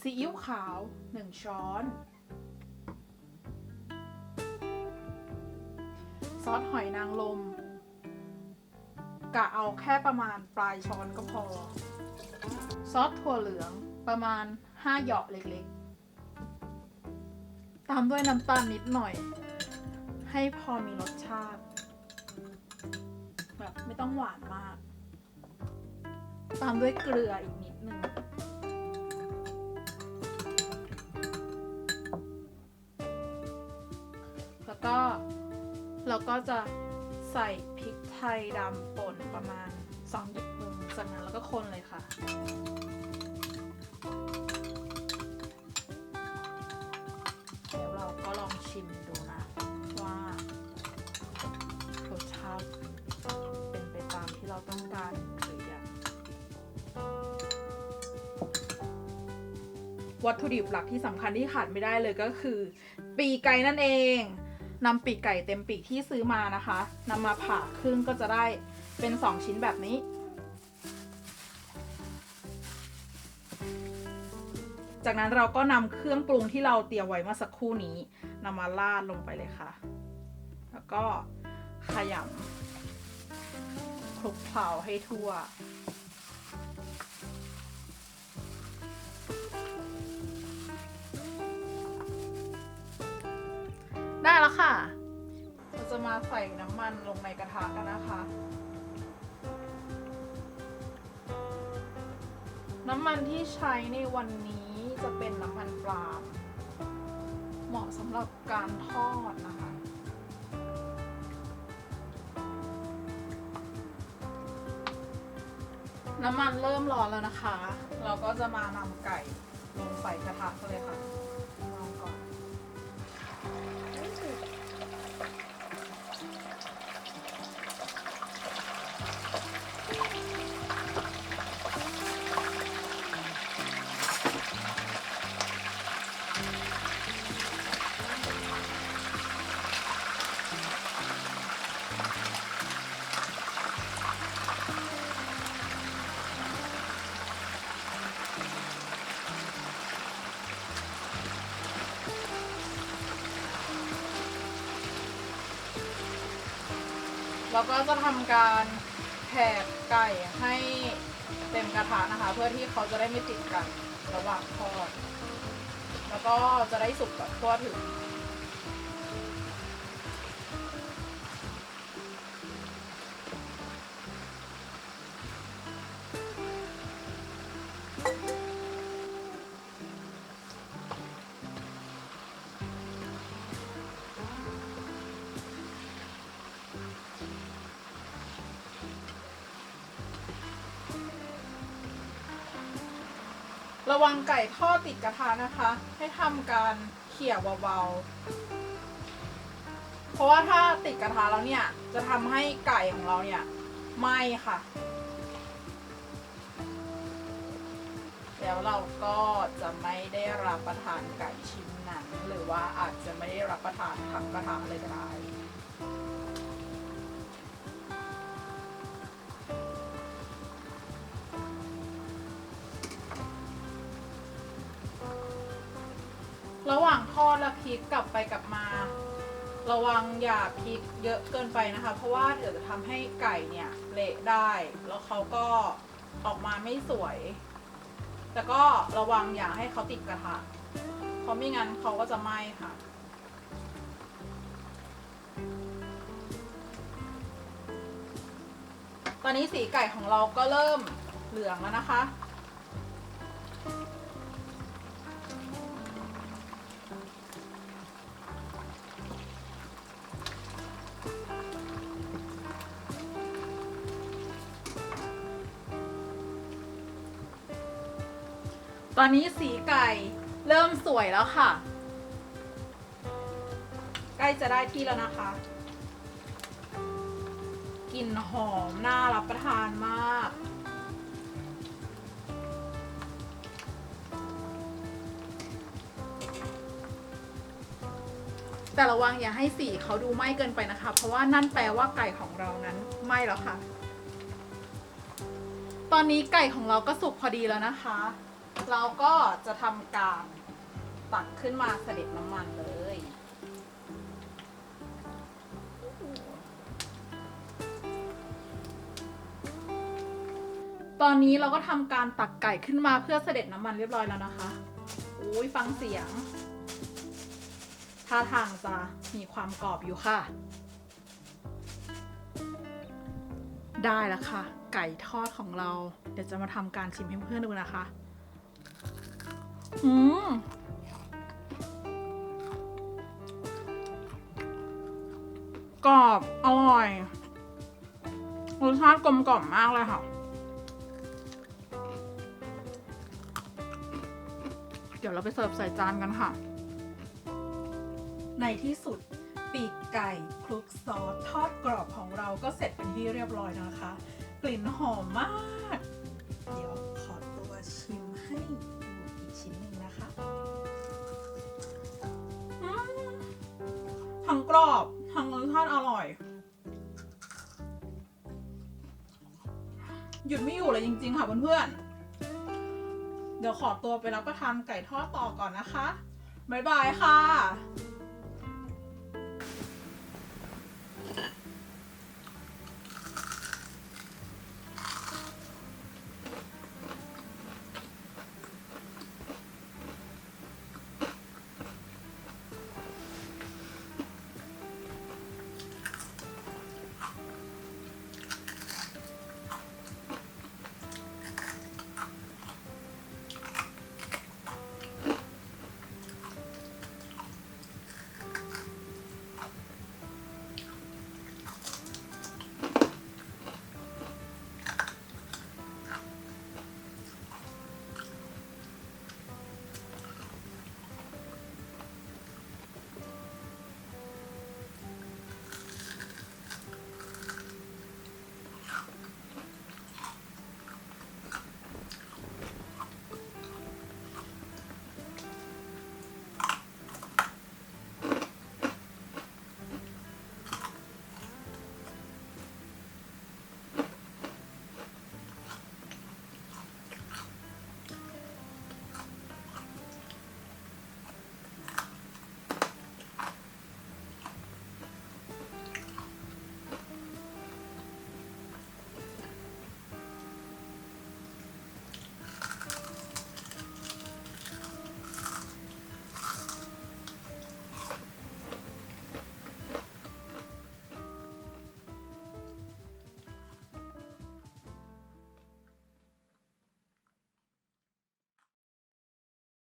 ซีอิ๊วขาว1 ช้อนซอสหอยนางรมกะเอาแค่ประมาณปลายช้อนก็พอซอสถั่วเหลืองประมาณ5 หยาะเล็กๆตามด้วยน้ำตาลนิดหน่อยให้พอมีรสชาติแบบไม่ต้องหวานมากตามด้วยเกลืออีกนิดนึงแล้วก็เราก็จะใส่พริกไทยดำป่นประมาณ2 หยิบมือจากนั้นแล้วก็คนเลยค่ะเดี๋ยวเราก็ลองชิมดูนะว่ารสชาติเป็นไปตามที่เราต้องการหรือยังวัตถุดิบหลักที่สำคัญที่ขาดไม่ได้เลยก็คือปีกไก่นั่นเองนำปีกไก่เต็มปีกที่ซื้อมานะคะนำมาผ่าครึ่งก็จะได้เป็น2 ชิ้นแบบนี้จากนั้นเราก็นำเครื่องปรุงที่เราเตรียมไว้เมื่อสักครู่นี้นำมาราดลงไปเลยค่ะแล้วก็ขยำคลุกเคล้าให้ทั่วได้แล้วค่ะเราจะมาใส่น้ำมันลงในกระทะกันนะคะน้ำมันที่ใช้ในวันนี้จะเป็นน้ำมันปาล์มเหมาะสำหรับการทอดนะคะน้ำมันเริ่มร้อนแล้วนะคะเราก็จะมานำไก่ลงใส่กระทะกันเลยค่ะลองก่อนเราก็จะทำการแผ่ไก่ให้เต็มกระทะนะคะเพื่อที่เขาจะได้ไม่ติดกันระหว่างทอดแล้วก็จะได้สุกแบบทั่วถึงระวังไก่ทอดติดกระทะนะคะให้ทำการเขี่ยเบาๆเพราะว่าถ้าติดกระทะแล้วเนี่ยจะทำให้ไก่ของเราเนี่ยไหม้ค่ะแล้วเราก็จะไม่ได้รับประทานไก่ชิ้นนั้นหรือว่าอาจจะไม่ได้รับประทานทั้งกระทะเลยก็ได้ระหว่างทอดและพลิกกลับไปกลับมาระวังอย่าพลิกเยอะเกินไปนะคะเพราะว่าเดี๋ยวจะทำให้ไก่เนี่ยเละได้แล้วเขาก็ออกมาไม่สวยแต่ก็ระวังอย่าให้เขาติดกระทะเพราะไม่งั้นเขาก็จะไหม้ค่ะตอนนี้สีไก่ของเราก็เริ่มเหลืองแล้วนะคะตอนนี้สีไก่เริ่มสวยแล้วค่ะใกล้จะได้ที่แล้วนะคะกลิ่นหอมน่ารับประทานมากแต่ระวังอย่าให้สีเขาดูไหม้เกินไปนะคะเพราะว่านั่นแปลว่าไก่ของเรานั้นไหม้แล้วค่ะตอนนี้ไก่ของเราก็สุกพอดีแล้วนะคะ เราก็จะทำการตักขึ้นมาเสด็จน้ำมันเลย ตอนนี้เราก็ทำการตักไก่ขึ้นมาเพื่อเสด็จน้ำมันเรียบร้อยแล้วนะคะอุ้ยฟังเสียงท่าทางจะมีความกรอบอยู่ค่ะ ได้แล้วค่ะ ไก่ทอดของเรา เดี๋ยวจะมาทำการชิมให้เพื่อนๆดูนะคะกรอบอร่อยรสชาติกลมกล่อมมากเลยค่ะ เดี๋ยวเราไปเสิร์ฟใส่จานกันค่ะ ในที่สุดปีกไก่คลุกซอสทอดกรอบของเราก็เสร็จเป็นที่เรียบร้อยนะคะ กลิ่นหอมมาก เดี๋ยวขอตัวชิมให้ดูอีกชิ้นหนึ่งนะคะทั้งกรอบทั้งรสชาติอร่อย หยุดไม่อยู่เลยจริงๆค่ะเพื่อนๆเดี๋ยวขอตัวไปรับประทานไก่ทอดต่อก่อนนะคะ บ๊ายบายค่ะ